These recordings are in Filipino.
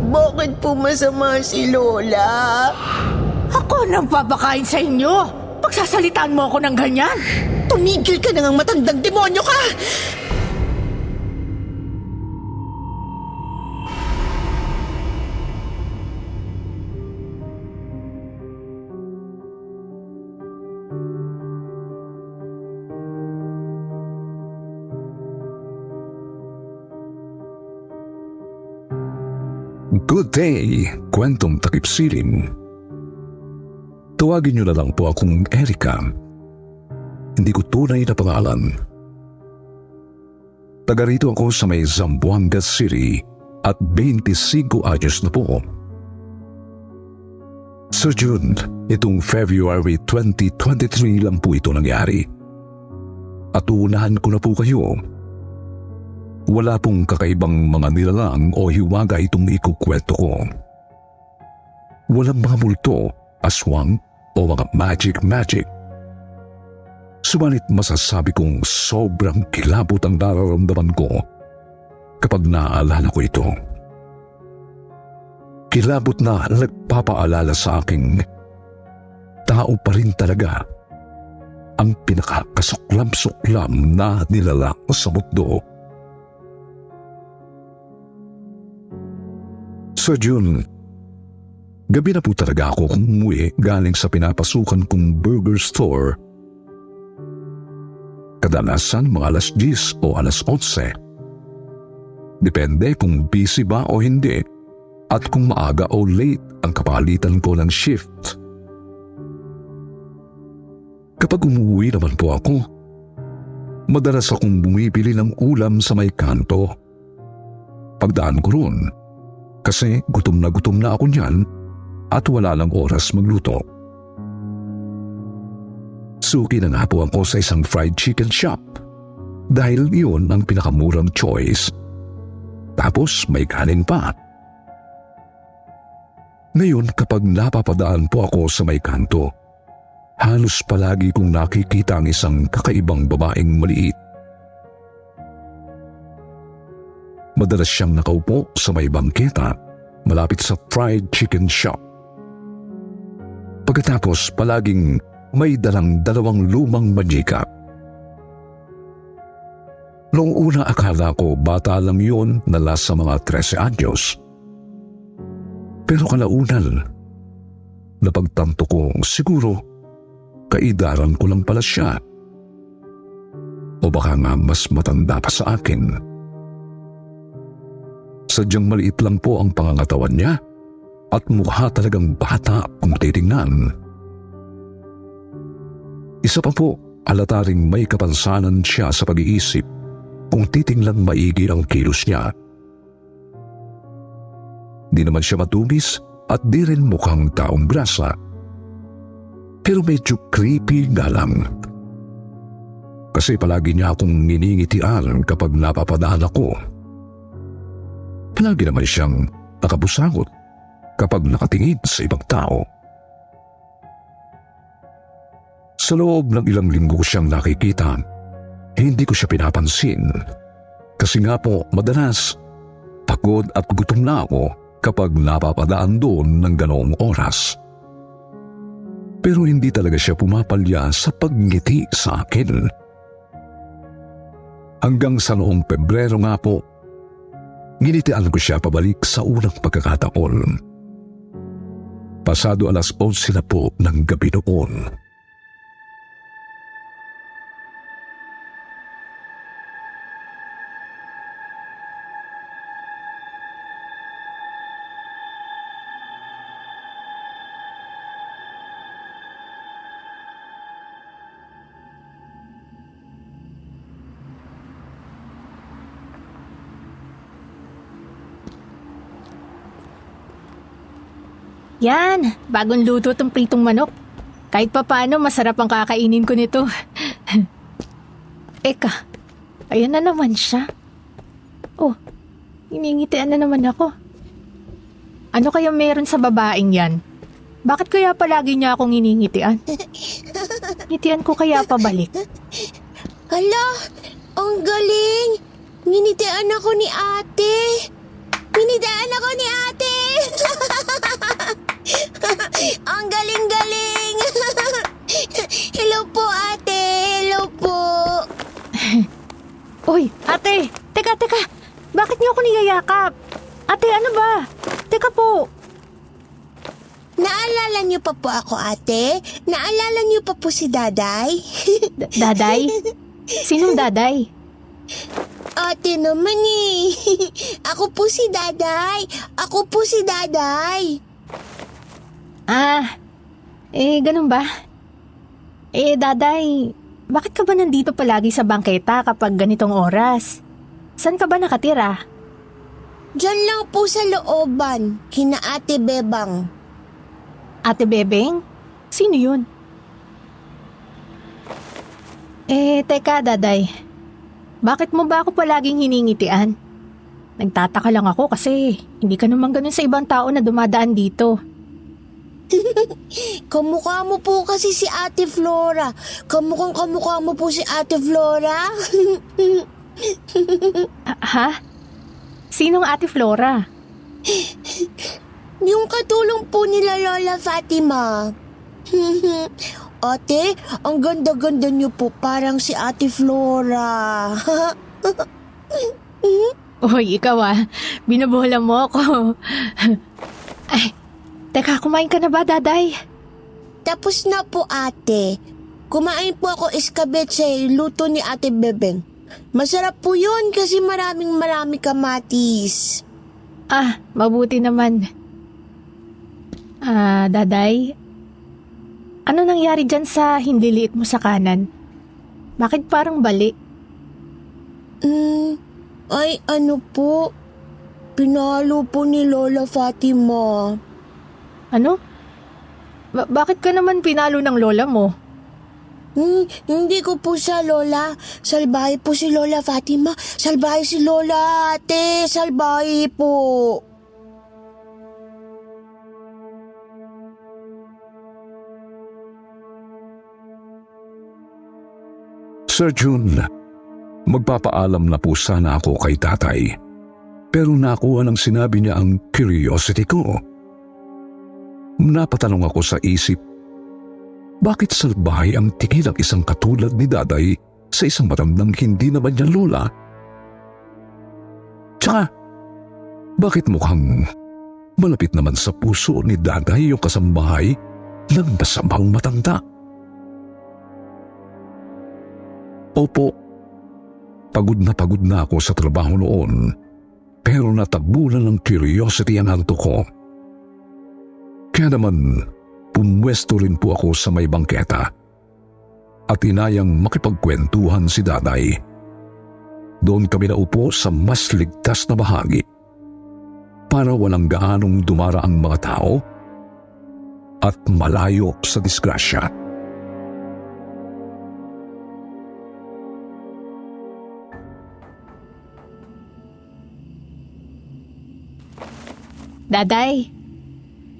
Bakit po masama si Lola? Ako nang papakain sa inyo. Pagsasalitaan mo ako ng ganyan. Tumigil ka na ngang matandang demonyo ka! Good day, kwentong takip silim. Tawagin niyo na lang po akong Erica. Hindi ko tunay na pangalan. Taga rito ako sa may Zamboanga City at 25 anyos na po. Sa June, itong February 2023 lang po ito nangyari. At uunahan ko na po kayo. Wala pong kakaibang mga nilalang o hiwaga itong ikukwento ko. Walang mga multo, aswang o mga magic. Subalit masasabi kong sobrang kilabot ang nararamdaman ko kapag naaalala ko ito. Kilabot na nagpapaalala sa aking tao pa rin talaga ang pinakakasuklam-suklam na nilalang sa mundo. Sa June, gabi na po talaga ako umuwi galing sa pinapasukan kong burger store. Kadalasan mga alas 10 o alas 11. Depende kung busy ba o hindi at kung maaga o late ang kapalitan ko ng shift. Kapag umuwi naman po ako, madalas akong bumibili ng ulam sa may kanto. Pagdaan ko roon, kasi gutom na ako niyan at wala lang oras magluto. Suki na nga po ako sa isang fried chicken shop dahil iyon ang pinakamurang choice. Tapos may kanin pa. Ngayon kapag napapadaan po ako sa may kanto, halos palagi kong nakikita ang isang kakaibang babaeng maliit. Madalas siyang nakaupo sa may bangketa malapit sa fried chicken shop. Pagkatapos palaging may dalang 2 lumang manika. Noong una akala ko bata lang yun na nasa mga 13 anyos. Pero kalaunan, napagtanto kong siguro kaidaran ko lang pala siya. O baka nga mas matanda pa sa akin. Sadyang maliit lang po ang pangangatawan niya at mukha talagang bata kung titingnan. Isa pa po, halata ring may kapansanan siya sa pag-iisip kung titingnan maigi ang kilos niya. Di naman siya matumis at di rin mukhang taong grasa. Pero medyo creepy nga lang. Kasi palagi niya akong niningitian kapag napapadaan ako. Palagi naman siyang nakabusangot kapag nakatingin sa ibang tao. Sa loob ng ilang linggo ko siyang nakikita, hindi ko siya pinapansin. Kasi nga po madalas, pagod at gutom na ako kapag napapadaan doon ng ganoong oras. Pero hindi talaga siya pumapalya sa pagngiti sa akin. Hanggang sa noong Pebrero nga po, ginitian ko siya pabalik sa unang pagkakataon. Pasado alas 11 na po ng gabi noon. Yan, bagong luto tong pritong manok. Kahit pa paano, masarap ang kakainin ko nito. Eka, ayan na naman siya. Oh, hiningitian na naman ako. Ano kaya meron sa babaeng yan? Bakit kaya palagi niya akong hiningitian? Ngitian ko kaya pabalik? Hala, ang galing! Nginitian ako ni ate! Nginitian ako ni ate! Ang galing-galing! Hello po, ate! Hello po! Uy, ate! Teka! Bakit niyo ako niyayakap? Ate, ano ba? Teka po! Naalala niyo pa po ako, ate? Naalala niyo pa po si Daday? Daday? Sinong daday? Ate naman eh. Ako po si Daday. Ako po si Daday. Ganun ba? Daday, bakit ka ba nandito palagi sa bangketa kapag ganitong oras? Saan ka ba nakatira? Diyan lang po sa looban, kina Ate Bebang. Ate Bebeng? Sino yun? Teka, Daday. Bakit mo ba ako palaging hiningitian? Nagtataka lang ako kasi hindi ka naman ganun sa ibang tao na dumadaan dito. Kamukha mo po kasi si Ate Flora. Kamukha mo po si Ate Flora. Ha? Sinong Ate Flora? Yung katulong po nila Lola Fatima. Ate, ang ganda-ganda niyo po, parang si Ate Flora. Uy, ikaw binabola mo ako. Ay, teka, kumain ka na ba, Daday? Tapos na po, ate. Kumain po ako escabeche, luto ni Ate Bebeng. Masarap po yun kasi marami kamatis. Mabuti naman. Daday, ano nangyari dyan sa hindi liit mo sa kanan? Bakit parang bali? Ay ano po, pinalo po ni Lola Fatima. Ano? Bakit ka naman pinalo ng lola mo? Hindi ko po siya, Lola. Salbahe po si Lola Fatima. Salbahe si Lola, ate. Salbahe po. Sir Jun, magpapaalam na po sana ako kay tatay. Pero nakuha ng sinabi niya ang curiosity ko. Napatanong ako sa isip, bakit salbahe ang tingin ng isang katulad ni Daday sa isang matandang hindi naman niya lola? Tsaka, bakit mukhang malapit naman sa puso ni Daday yung kasambahay ng masamang matanda? Opo, pagod na ako sa trabaho noon, pero natagbulan ng curiosity ang hanto ko. Kaya naman, pumwesto rin po ako sa may bangketa at inayang makipagkwentuhan si Daday. Doon kami naupo sa mas ligtas na bahagi para walang gaanong dumara ang mga tao at malayo sa disgrasya. Daday,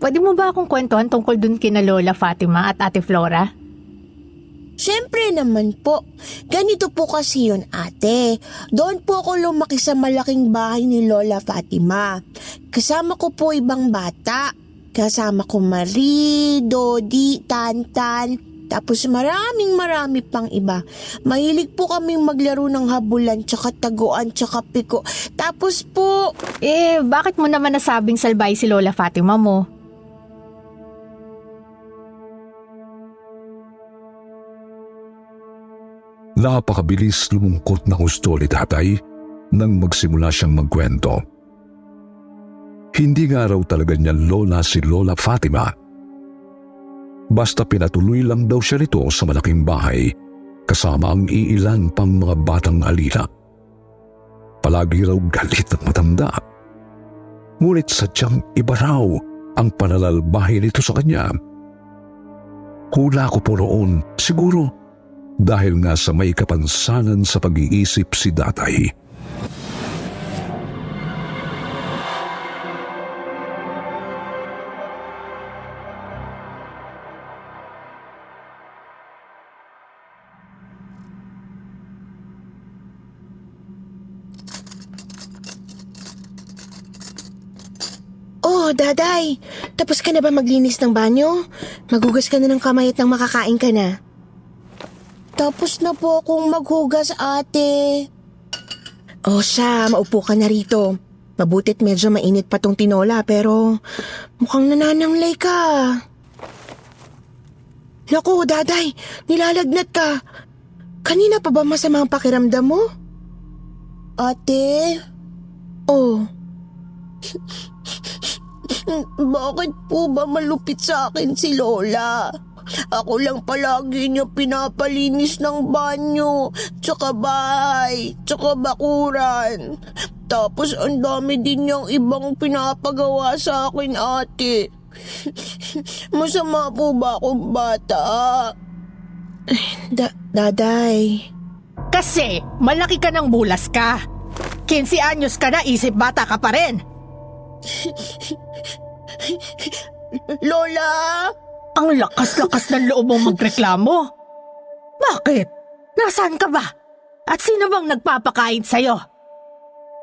pwede mo ba akong kwentuhan tungkol dun kina Lola Fatima at Ate Flora? Siyempre naman po. Ganito po kasi yun, ate. Doon po ako lumaki sa malaking bahay ni Lola Fatima. Kasama ko po ibang bata. Kasama ko Marie, Dodi, Tantan, tapos marami pang iba. Mahilig po kaming maglaro ng habulan, tsaka taguan, tsaka piko. Tapos po... Bakit mo naman nasabing salbay si Lola Fatima mo? Napakabilis lumungkot na husto ni tatay nang magsimula siyang magkwento. Hindi nga raw talaga niya lola si Lola Fatima. Basta pinatuloy lang daw siya nito sa malaking bahay kasama ang iilan pang mga batang alila. Palagi raw galit at matanda. Ngunit sadyang iba raw ang panalalbahe nito sa kanya. Hula ko po noon, siguro dahil nga sa may kapansanan sa pag-iisip si Daday. Oh, Daday, tapos ka na ba maglinis ng banyo? Maghugas ka na ng kamay at nang makakain ka na. Tapos na po akong maghugas, ate. Oh, siya, maupo ka na rito. Mabutit medyo mainit pa tong tinola pero mukhang nananamlay ka. Naku, Daday, nilalagnat ka. Kanina pa ba masama ang pakiramdam mo? Ate? Oh. Bakit po ba malupit sa akin si Lola? Ako lang palagi niya pinapalinis ng banyo, tsaka bahay, tsaka bakuran. Tapos ang dami din niyang ibang pinapagawa sa akin, ate. Masama po ba akong bata? Daday. Kasi malaki ka ng bulas ka. 15 anyos ka na, isip bata ka pa rin. Lola! Ang lakas-lakas ng loob mong magreklamo. Bakit? Nasaan ka ba? At sino bang nagpapakain sa'yo?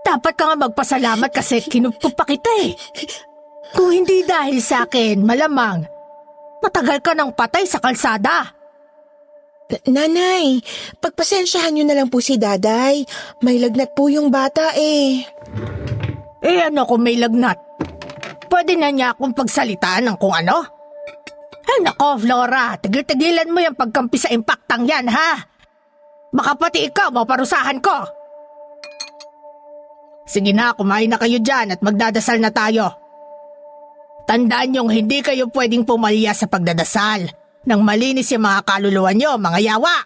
Dapat ka nga magpasalamat kasi kinupkup pa kita eh. Kung hindi dahil sa akin, malamang matagal ka ng patay sa kalsada. Nanay, pagpasensyahan niyo na lang po si Daday. May lagnat po yung bata eh. Eh ano kung may lagnat? Pwede na niya akong pagsalitaan ng kung ano? Ay nako, Flora, tigil-tigilan mo yung pagkampi sa impaktang yan, ha? Baka pati ikaw maparusahan ko. Sige na, kumain na kayo dyan at magdadasal na tayo. Tandaan niyong hindi kayo pwedeng pumalya sa pagdadasal nang malinis yung mga kaluluwa niyo, mga yawa.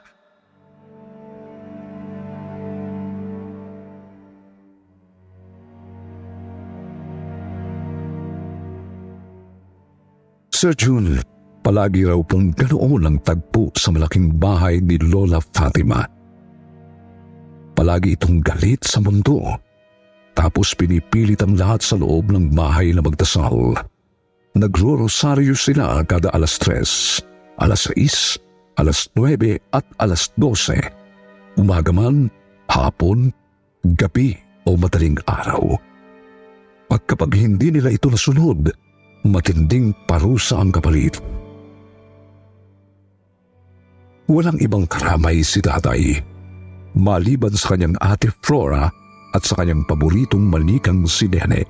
Sir Jun, palagi raw pong ganoon ang tagpo sa malaking bahay ni Lola Fatima. Palagi itong galit sa mundo. Tapos pinipilit ang lahat sa loob ng bahay na magdasal. Nagro-rosaryo sila kada alas 3, alas 6, alas 9 at alas 12. Umaga man, hapon, gabi o madaling araw. At kapag hindi nila ito nasunod, matinding parusa ang kapalit. Walang ibang karamay si tatay, maliban sa kanyang ate Flora at sa kanyang paboritong manikang si Nene.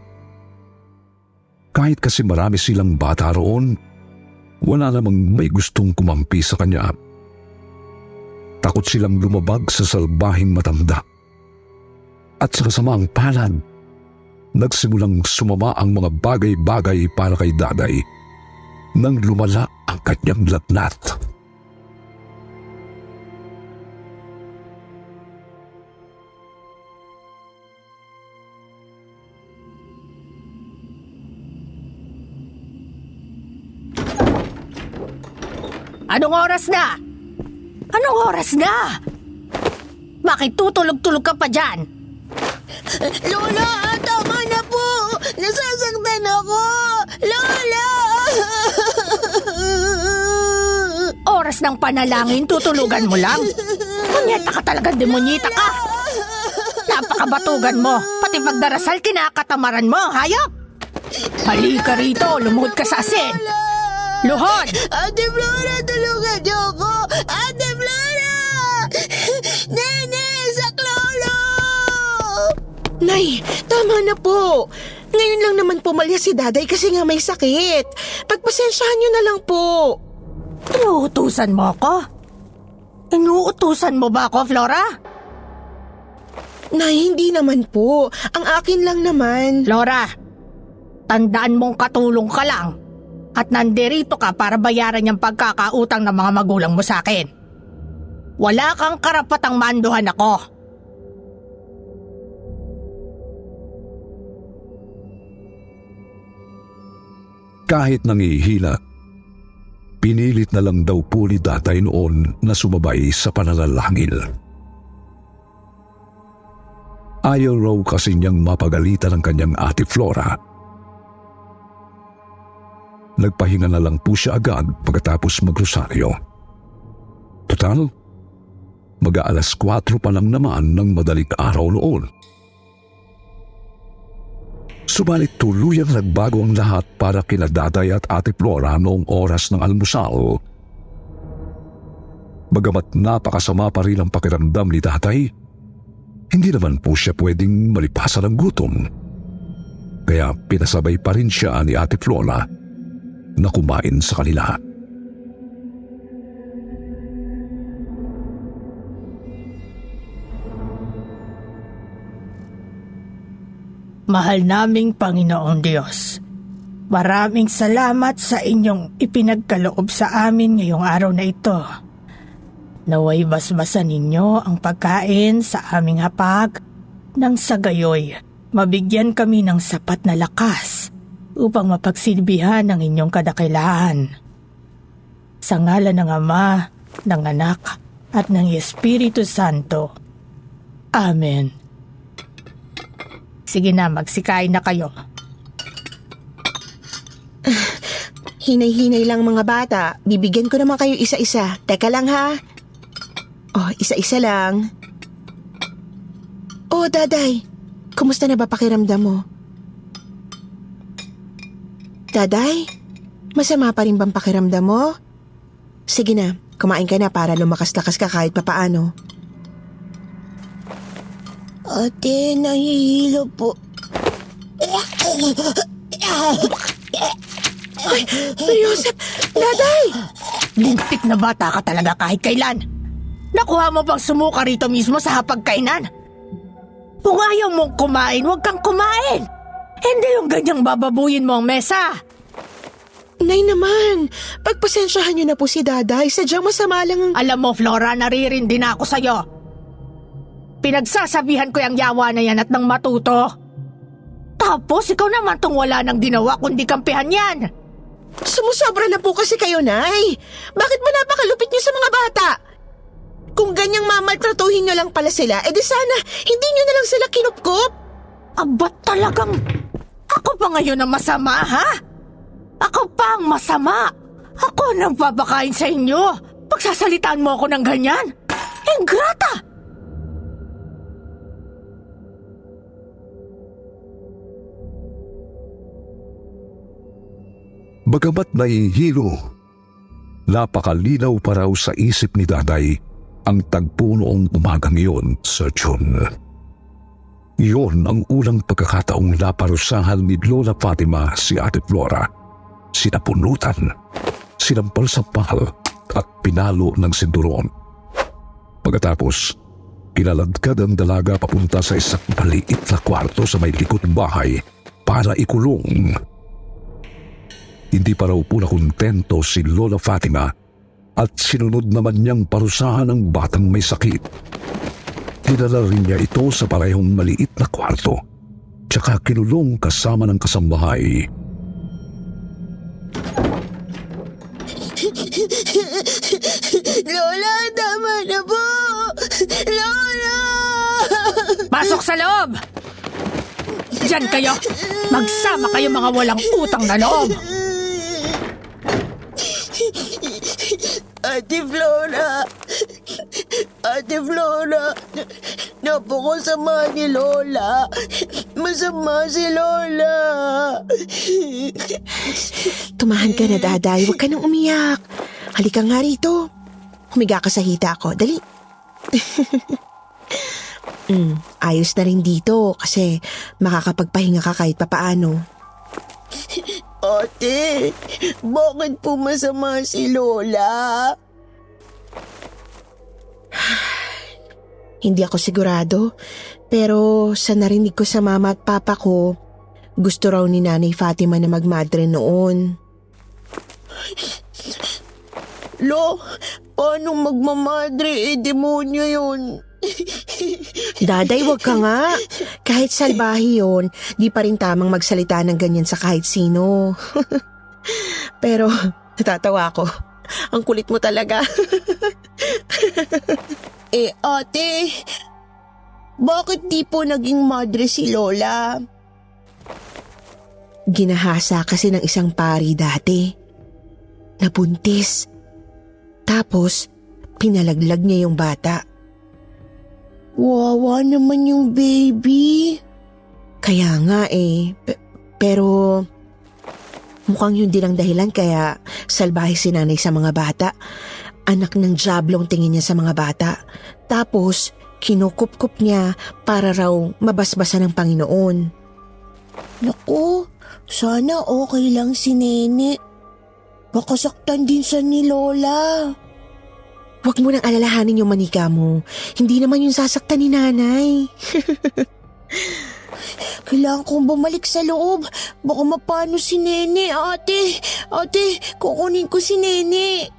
Kahit kasi marami silang bata roon, wala namang may gustong kumampi sa kanya. Takot silang lumabag sa salbahing matanda. At sa kasamaang palad, nagsimulang sumama ang mga bagay-bagay para kay Daday nang lumala ang kanyang lagnat. Anong oras na? Anong oras na? Bakit tutulog-tulog ka pa dyan? Lola, tama na po! Nasasaktan ako! Lola! Oras ng panalangin, tutulugan mo lang? Munyeta ka talaga, demonyita ka! Napakabatugan mo, pati pagdarasal kinakatamaran mo, hayop! Halika rito, lumuhod ka sa asin! Luhod! Ate Flora, tulungan niyo ako! Ate Flora! Nene, saklolo! Nay, tama na po. Ngayon lang naman pumalya si Daday kasi nga may sakit. Pagpasensyahan niyo na lang po. Inuutusan mo ako? Inuutusan mo ba ako, Flora? Nay, hindi naman po. Ang akin lang naman. Flora, tandaan mong katulong ka lang at nandirito ka para bayaran yung pagkakautang ng mga magulang mo sa akin. Wala kang karapatang manduhan ako. Kahit nangihina, pinilit na lang daw po ni Tatay noon na sumabay sa pananalangin. Ayaw raw kasi niyang mapagalitan ang kanyang ate Flora. Nagpahinga na lang po siya agad pagkatapos magrosaryo. Total, mag-aalas 4 pa lang naman ng madaling araw noon. Subalit tuluyang nagbago ang lahat para kina Daday at Ate Flora noong oras ng almusal. Bagamat napakasama pa rin ang pakiramdam ni Tatay, hindi naman po siya pwedeng malipasan ng gutom. Kaya pinasabay pa rin siya ni Ate Flora na kumain sa kanila. Mahal naming Panginoong Diyos, maraming salamat sa inyong ipinagkaloob sa amin ngayong araw na ito. Naway basbasan ninyo ang pagkain sa aming hapag nang sa gayoy mabigyan kami ng sapat na lakas upang mapagsilbihan ang inyong kadakilaan. Sa ngalan ng Ama, ng Anak, at ng Espiritu Santo. Amen. Sige na, magsikain na kayo. Hinay-hinay lang mga bata. Bibigyan ko naman kayo isa-isa. Teka lang ha. Oh, isa-isa lang. Oh, Daday. Kumusta na ba pakiramdam mo? Daday? Masama pa rin bang pakiramdam mo? Sige na, kumain ka na para lumakas-lakas ka kahit papaano. Ate, nahihilo po. Ay, Joseph! Daday! Lintik na bata ka talaga kahit kailan. Nakuha mo bang sumuka rito mismo sa hapagkainan? Kung ayaw mong kumain, huwag kang kumain. Hindi yung ganyang bababuyin mo ang mesa. Nay naman, pagpasensyahan niyo na po si Daday. Sadyang masama lang ang... Alam mo, Flora, naririndi na ako sa'yo. Pinagsasabihan ko yung yawa na yan at nang matuto. Tapos ikaw naman tong wala nang ginawa kundi kampihan yan. Sumusobra na po kasi kayo, Nay. Bakit ba napakalupit niyo sa mga bata? Kung ganyang mamaltratuhin niyo lang pala sila, edi sana hindi niyo na lang sila kinupkup. Aba talagang... Ako pa ngayon ang masama, ha? Ako pa ang masama. Ako nang babakain sa inyo. Pagsasalitaan mo ako ng ganyan. Ingrata! Bagamat nahihilo, napakalinaw pa raw sa isip ni Daday ang tagpo noong umagang iyon, Sir John. Iyon ang unang pagkakataong naparusahan ni Lola Fatima si Ate Flora. Sinapunutan, sinampal sa pahal at pinalo ng sinturon. Pagkatapos, kinaladkad ang dalaga papunta sa isang maliit na kwarto sa may likod ng bahay para ikulong. Hindi pa raw po nakontento si Lola Fatima at sinunod naman niyang parusahan ang batang may sakit. Dinala rin niya ito sa parehong maliit na kwarto, tsaka kinulong kasama ng kasambahay. Lola, tama na po! Lola! Pasok sa loob! Diyan kayo! Magsama kayo mga walang utang na loob! Ate Flora, napakasama ni Lola. Masama si Lola. Tumahan ka na, Daday. Huwag ka nang umiyak. Halika nga rito. Humiga ka sa hita ko. Dali. Ayos na rin dito kasi makakapagpahinga ka kahit papaano. Ate, bakit po masama si Lola? Hindi ako sigurado, pero sa narinig ko sa mama at papa ko, gusto raw ni Nanay Fatima na magmadre noon. Lo, paano magmamadre? Demonyo yun. Daday, wag ka nga. Kahit salbahe yun, di pa rin tamang magsalita ng ganyan sa kahit sino. Pero, natatawa ako. Ang kulit mo talaga. Ate, bakit di po naging madre si Lola? Ginahasa kasi ng isang pari dati. Nabuntis. Tapos, pinalaglag niya yung bata. Wawa naman yung baby. Kaya nga Pero mukhang yun din ang dahilan kaya salbahe si nanay sa mga bata. Anak ng diablong tingin niya sa mga bata. Tapos kinukup-kup niya para raw mabasbasan ng Panginoon. Naku, sana okay lang si Nene. Baka saktan din siya ni Lola. Huwag mo nang alalahanin yung manika mo. Hindi naman yung sasaktan ni nanay. Kailangan kong bumalik sa loob. Baka mapano si Nene, ate. Ate, kukunin ko si Nene.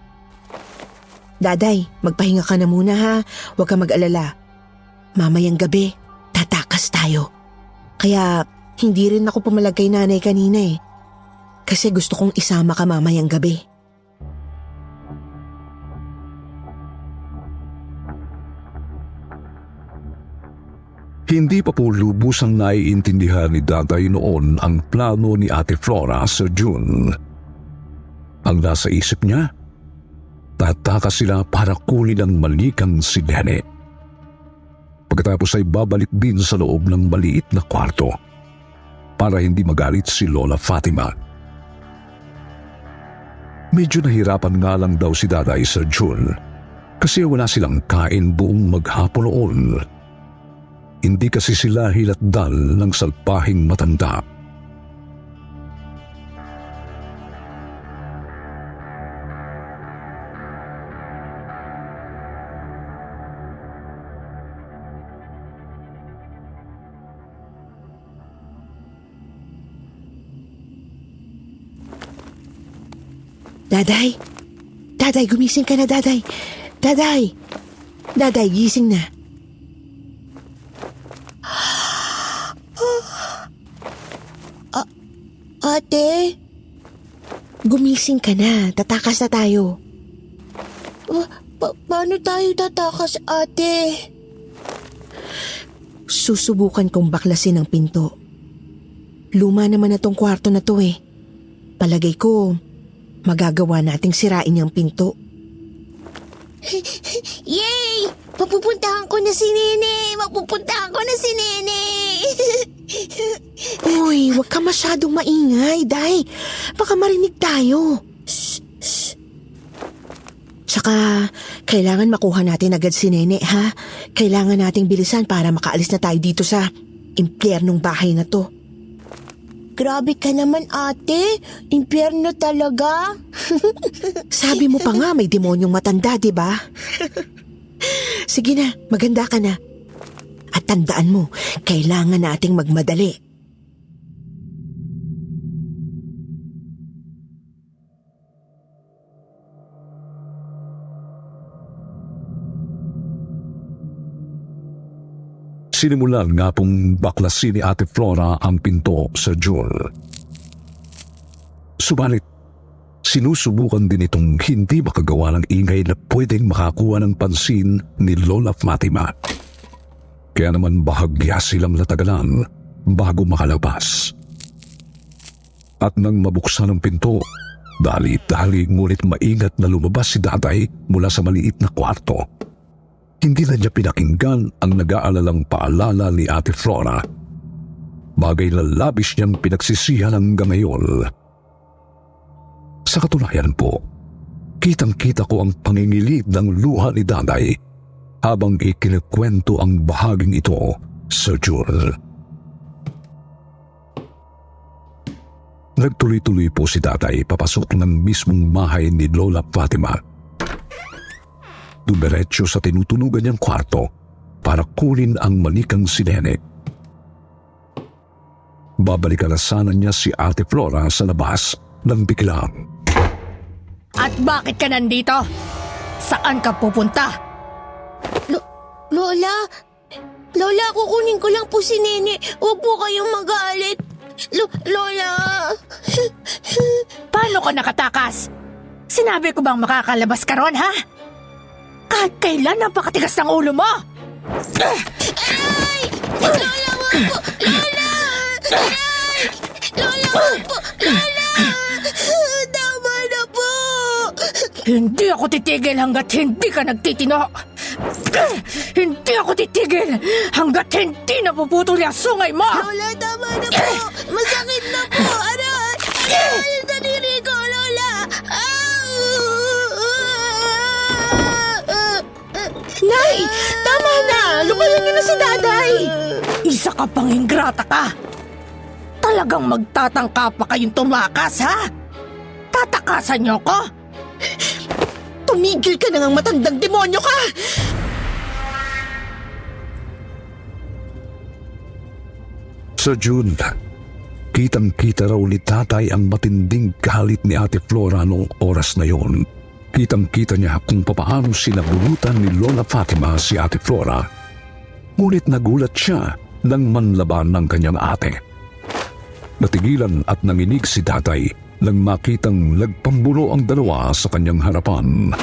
Daday, magpahinga ka na muna ha. Huwag ka mag-alala. Mamayang gabi, tatakas tayo. Kaya hindi rin ako pumalag kay nanay kanina eh. Kasi gusto kong isama ka mamayang gabi. Hindi pa po lubusang naiintindihan ni Daday noon ang plano ni Ate Flora sa June. Ang nasa isip niya, tatakas sila para kunin ang malikang si Nene. Pagkatapos ay babalik din sa loob ng maliit na kwarto para hindi magalit si Lola Fatima. Medyo nahirapan nga lang daw si Daday sa June kasi wala silang kain buong maghapon noon. Hindi kasi sila hilatdal ng salpahing matanda. Daday! Daday, gumising ka na, Daday! Daday! Daday, gising na! Ate? Gumising ka na. Tatakas na tayo. Paano tayo tatakas, ate? Susubukan kong baklasin ang pinto. Luma naman na tong kwarto na to eh. Palagay ko, magagawa nating sirain yung pinto. Yay! Mapupuntahan ko na si Nene! Mapupuntahan ko na si Nene! Uy, huwag ka masyadong maingay, Day. Baka marinig tayo. Shh. Tsaka, kailangan makuha natin agad si Nene, ha? Kailangan nating bilisan para makaalis na tayo dito sa impyernong bahay na to. Grabe ka naman, ate. Impyerno talaga. Sabi mo pa nga may demonyong matanda, di ba? Sige na, maganda ka na. At tandaan mo, kailangan nating magmadali. Sinimulan nga pong baklasin ni Ate Flora ang pinto sa June. Subalit, sinusubukan din itong hindi makagawa ng ingay na pwedeng makakuha ng pansin ni Lola Fatima. Kaya naman bahagya silang natagalan bago makalabas. At nang mabuksan ang pinto, dali-dali ngunit maingat na lumabas si Daday mula sa maliit na kwarto. Hindi na niya pinakinggan ang nag-aalalang paalala ni Ate Flora. Bagay na labis niyang pinagsisihan hanggang ngayon. Sa katunayan po, kitang-kita ko ang pangingilid ng luha ni Daday habang ikinikwento ang bahaging ito sa June. Nagtuloy-tuloy po si Daday papasok ng mismong bahay ni Lola Fatima. Dumiretso sa tinutunugan niyang kwarto para kunin ang malikang si Nene. Babalikan na sana niya si Ate Flora sa labas ng biglang. At bakit ka nandito? Saan ka pupunta? Lola, kukunin ko lang po si Nene. Huwag po kayong magalit. Lola! Paano ka nakatakas? Sinabi ko bang makakalabas ka ron, ha? Kahit kailan napakatigas ng ulo mo? Ay! Lola, wag po! Lola! Ay! Lola, wag po! Lola! Tama na po! Hindi ako titigil hanggat hindi ka nagtitino. Hindi ako titigil hanggat hindi napuputol yung sungay mo! Lola, tama na po! Masakit na po! Yung daliri ko, Lola! Nay! Tama na! Lumayan niyo na si Daday! Isa ka pang ingrata ka! Talagang magtatangka pa kayong tumakas, ha? Tatakasan niyo ko? Tumigil ka na ngang matandang demonyo ka! Sa June, kitang-kita raw ni tatay ang matinding galit ni Ate Flora noong oras na yon. Kitang-kita niya kung papaano sinabunutan ni Lola Fatima si Ate Flora. Ngunit nagulat siya nang manlaban ng kanyang ate. Natigilan at nanginig si tatay nang makitang nagpambuno ang dalawa sa kanyang harapan.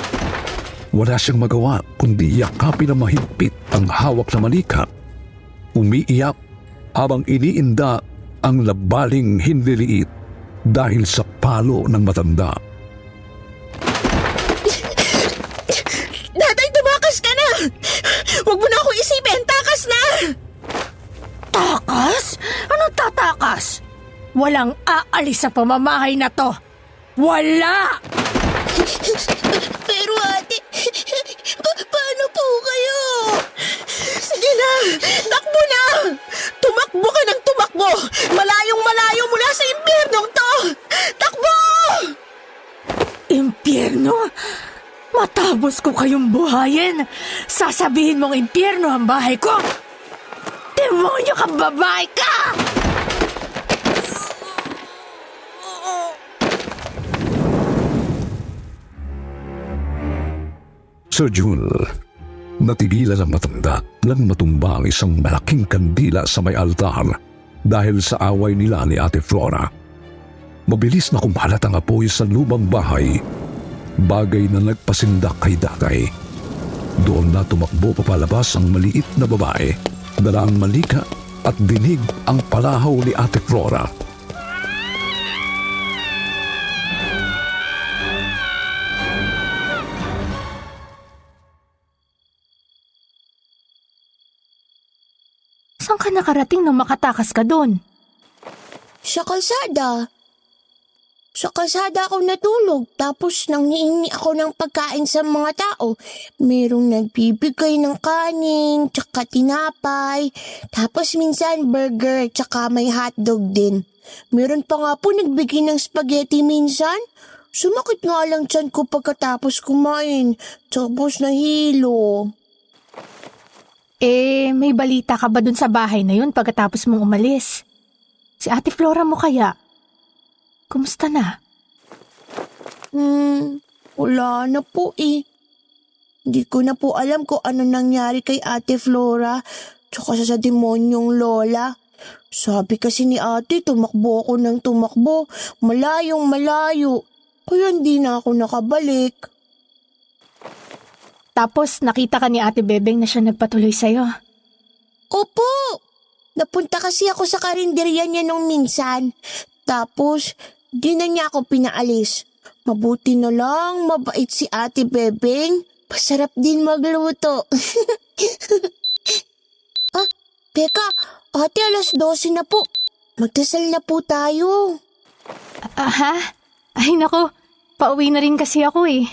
Wala siyang magawa kundi yakapin na mahigpit ang hawak na manika. Umiiyak habang iniinda ang labaling hinliliit dahil sa palo ng matanda. Daday, tumakas ka na! Huwag mo na ako isipin! Takas na! Takas? Anong tatakas? Walang aalis sa pamamahay na to. Wala! Pero ate, paano po kayo? Sige na, takbo na! Tumakbo ka ng tumakbo! Malayong malayo mula sa impyernong to! Takbo! Impyerno? Matapos ko kayong buhayin, sasabihin mong impyerno ang bahay ko? Demonyo kang babae ka! Sir June, natigilan ang matanda nang matumba ang isang malaking kandila sa may altar dahil sa away nila ni Ate Flora. Mabilis na kumalat ang apoy sa lumang bahay, bagay na nagpasindak kay Daday. Doon na tumakbo papalabas ang maliit na babae, dala ang manika at dinig ang palahaw ni Ate Flora. Saan ka nakarating nang makatakas ka doon? Sa kalsada. Sa kalsada ako natulog, tapos nang hihingi ako ng pagkain sa mga tao. Merong nagbibigay ng kanin, tsaka tinapay, tapos minsan burger, tsaka may hotdog din. Meron pa nga po nagbigay ng spaghetti minsan. Sumakit nga lang tiyan ko pagkatapos kumain, tapos nahilo. May balita ka ba dun sa bahay na yun pagkatapos mong umalis? Si Ate Flora mo kaya? Kumusta na? Wala na po eh. Hindi ko na po alam kung ano nangyari kay Ate Flora, tsaka sa demonyong Lola. Sabi kasi ni ate, tumakbo ako ng tumakbo, malayong malayo, kaya hindi na ako nakabalik. Tapos nakita ka ni Ate Bebeng na siya nagpatuloy sa'yo. Opo! Napunta kasi ako sa karinderya niya nung minsan. Tapos, di na niya ako pinaalis. Mabuti na lang, mabait si Ate Bebeng. Masarap din magluto. Teka, ate, 12:00 na po. Magdasal na po tayo. Ha? Ay nako, pauwi na rin kasi ako eh.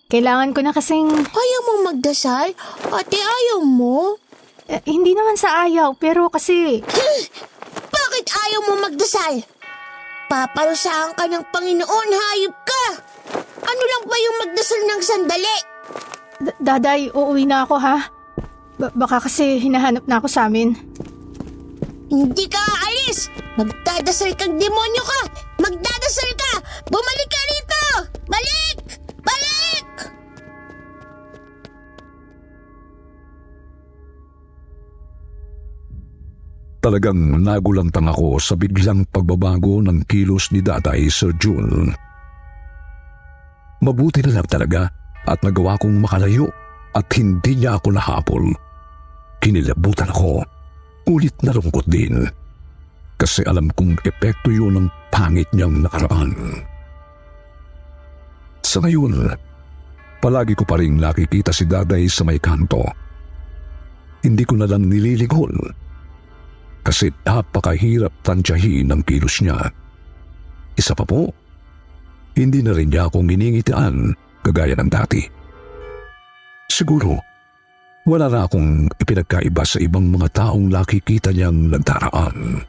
Kailangan ko na kasing... Ayaw mo magdasal? Ate, ayaw mo? Hindi naman sa ayaw, pero kasi... Bakit ayaw mo magdasal? Paparusahan ka ng Panginoon, hayop ka! Ano lang ba yung magdasal ng sandali? Daday, uuwi na ako ha? Baka kasi hinahanap na ako sa amin. Hindi ka aalis! Magdadasal kang demonyo ka! Magdadasal ka! Bumalik ka rito! Balik! Balik! Talagang nagulantang ako sa biglang pagbabago ng kilos ni Daday, Sir June. Mabuti na lang talaga at nagawa kong makalayo at hindi niya ako nahabol. Kinilabutan ako, ulit nalungkot din. Kasi alam kong epekto yun ng pangit niyang nakaraan. Sa ngayon, palagi ko pa rin nakikita si Daday sa may kanto. hindi ko na lang nililingon. Kasi napakahirap tansyahin ang kilos niya. Isa pa po, hindi na rin niya akong iningitian kagaya ng dati. Siguro, wala na akong ipinagkaiba sa ibang mga taong nakikita niyang nagdaraan.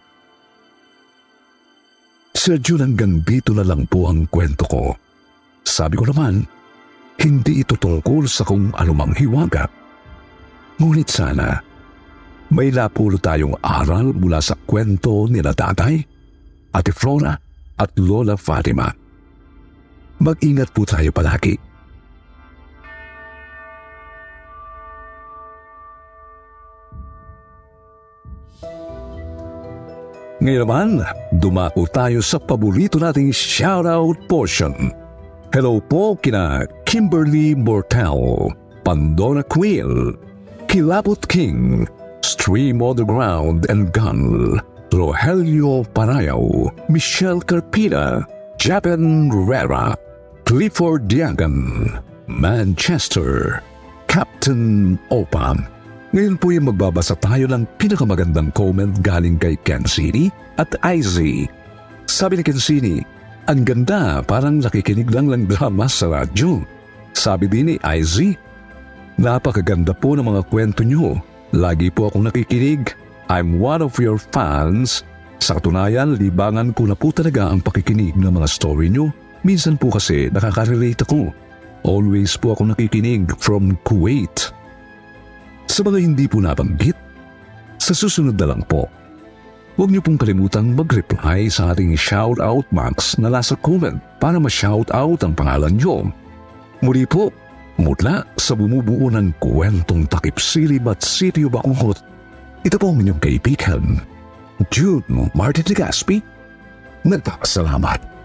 Sir Jun, hanggang dito na lang po ang kwento ko. Sabi ko naman, hindi ito tungkol sa kung anumang hiwaga. Ngunit sana, may napulot tayong aral mula sa kwento nila Tatay, Ate Flora at Lola Fatima. Mag-ingat po tayo palagi. Ngayon naman, dumako tayo sa paborito nating shoutout portion. Hello po kina Kimberly Mortel, Pandora Quill, Kilabot King, Stream Underground and Gun, Rogelio Parayaw, Michelle Carpina, Japan Rera, Clifford Diagan, Manchester, Captain Opa. Ngayon po yung magbabasa tayo ng pinakamagandang comment galing kay Kensini at Izzy. Sabi ni Kensini, ang ganda, parang nakikinig lang ng drama sa radyo. Sabi din ni Izzy, napakaganda po ng mga kwento nyo. Lagi po akong nakikinig. I'm one of your fans. Sa katunayan, libangan ko na po talaga ang pakikinig ng mga story nyo. Minsan po kasi nakaka-relate ako. Always po ako nakikinig from Kuwait. Sa mga hindi po nabanggit, sa susunod na lang po, huwag niyo pong kalimutang mag-reply sa ating shoutout box na nasa comment para ma-shoutout ang pangalan niyo. Muli po, mula sa bumubuo ng kwentong takip-silib at sitio Bakungot, ito po ang inyong kaibigan, Jude Martin de Gaspi, nagpapasalamat.